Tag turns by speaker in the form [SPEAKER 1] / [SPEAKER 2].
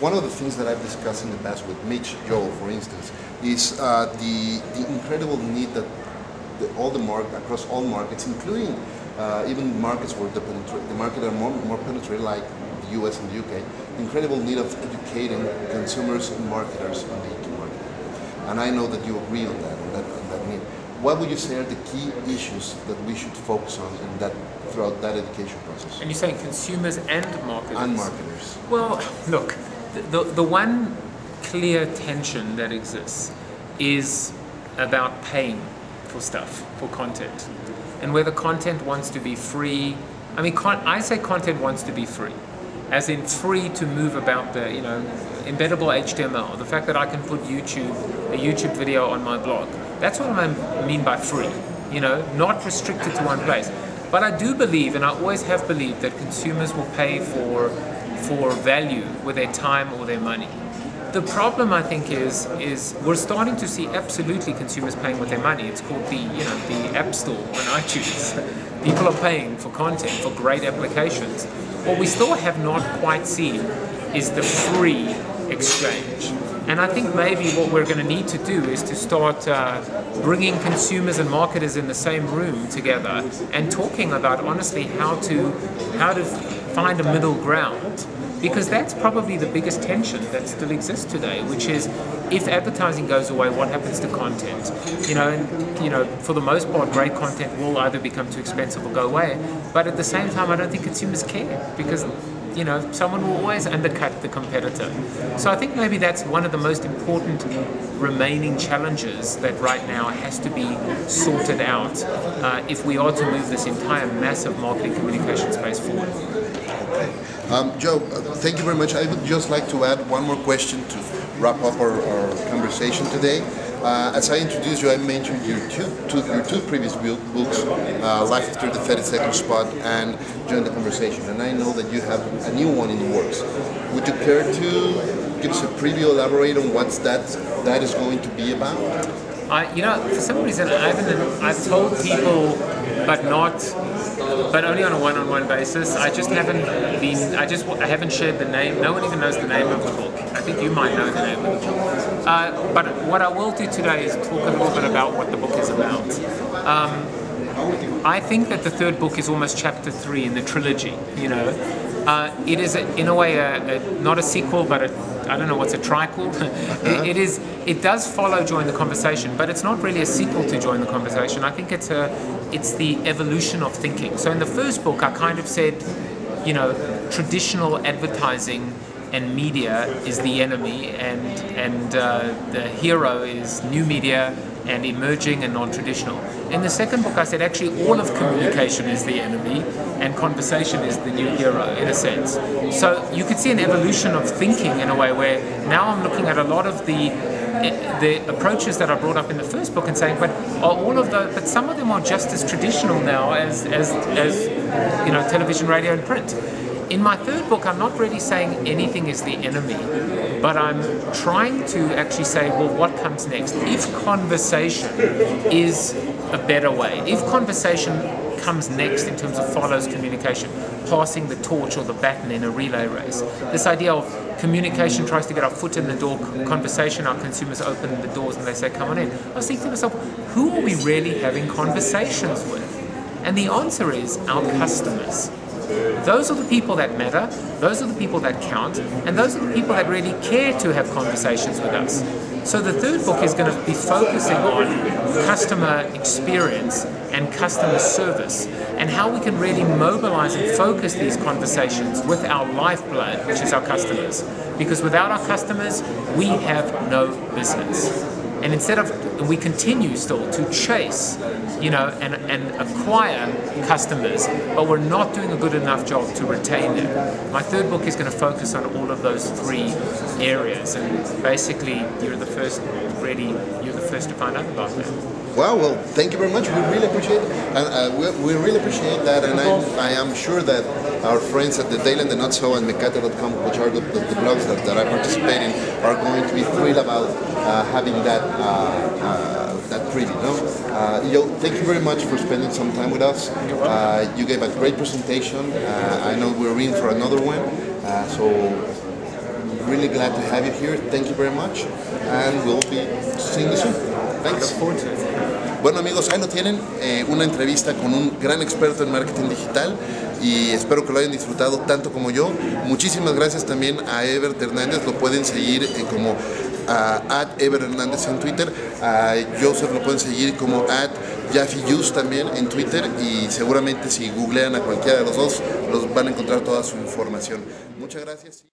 [SPEAKER 1] one of the things that I've discussed in the past with Mitch, Joel, for instance, is the incredible need that across all markets, including even markets where the market are more penetrated, like the US and the UK, the incredible need of educating consumers and marketers on the e-market. And I know that you agree on that need. What would you say are the key issues that we should focus on throughout that education process?
[SPEAKER 2] And you're saying consumers and marketers?
[SPEAKER 1] And marketers.
[SPEAKER 2] Well, look, the one clear tension that exists is about paying for stuff, for content. And where the content wants to be free, I mean, I say content wants to be free, as in free to move about the, embeddable HTML, the fact that I can put a YouTube video on my blog. That's what I mean by free, not restricted to one place. But I do believe, and I always have believed, that consumers will pay for value with their time or their money. The problem, I think, is we're starting to see absolutely consumers paying with their money. It's called the App Store on iTunes. People are paying for content, for great applications. What we still have not quite seen is the free exchange. And I think maybe what we're going to need to do is to start bringing consumers and marketers in the same room together and talking about, honestly, how to find a middle ground. Because that's probably the biggest tension that still exists today, which is if advertising goes away, what happens to content? For the most part, great content will either become too expensive or go away. But at the same time, I don't think consumers care because someone will always undercut the competitor. So I think maybe that's one of the most important remaining challenges that right now has to be sorted out if we are to move this entire massive marketing communication space forward.
[SPEAKER 1] Joe, thank you very much. I would just like to add one more question to wrap up our conversation today. As I introduced you, I mentioned your two previous books, Life After the 32nd Spot and Join the Conversation. And I know that you have a new one in the works. Would you care to give us a preview, elaborate on what that is going to be about?
[SPEAKER 2] For some reason, I've told people, but only on a one-on-one basis. I haven't shared the name. No one even knows the name of the book. I think you might know the name of the book. But what I will do today is talk a little bit about what the book is about. I think that the third book is almost chapter 3 in the trilogy. It is in a way not a sequel, but I don't know what's a triquel. It does follow Join the Conversation, but it's not really a sequel to Join the Conversation. I think it's the evolution of thinking. So in the first book, I kind of said, traditional advertising and media is the enemy, and the hero is new media and emerging and non-traditional. In the second book, I said actually all of communication is the enemy and conversation is the new hero, in a sense. So you could see an evolution of thinking in a way where now I'm looking at a lot of the approaches that I brought up in the first book and saying, but some of them are just as traditional now as television, radio, and print. In my third book, I'm not really saying anything is the enemy, but I'm trying to actually say, well, what comes next? If conversation is a better way, if conversation comes next in terms of follows communication, passing the torch or the baton in a relay race, this idea of communication tries to get our foot in the door, conversation, our consumers open the doors and they say, come on in. I was thinking to myself, who are we really having conversations with? And the answer is our customers. Those are the people that matter, those are the people that count, and those are the people that really care to have conversations with us. So the third book is going to be focusing on customer experience and customer service and how we can really mobilize and focus these conversations with our lifeblood, which is our customers. Because without our customers, we have no business. And we continue still to chase, and acquire customers, but we're not doing a good enough job to retain them. My third book is going to focus on all of those 3 areas, and basically, you're the first to find out about that.
[SPEAKER 1] Well, thank you very much. We really appreciate it. And we really appreciate that, and I am sure that our friends at the Daily and the Not So and Mecate.com, which are the blogs that I participate in, are going to be thrilled about having that preview. Yo, thank you very much for spending some time with us. You gave a great presentation. I know we're in for another one, so really glad to have you here. Thank you very much, and we'll be seeing you soon. Thanks. Bueno amigos, ahí lo tienen, una entrevista con un gran experto en marketing digital y espero que lo hayan disfrutado tanto como yo. Muchísimas gracias también a Ebert Hernández, lo pueden seguir como @Ebert Hernández en Twitter, a Joseph lo pueden seguir como @Jaffe también en Twitter y seguramente si googlean a cualquiera de los dos los van a encontrar toda su información. Muchas gracias.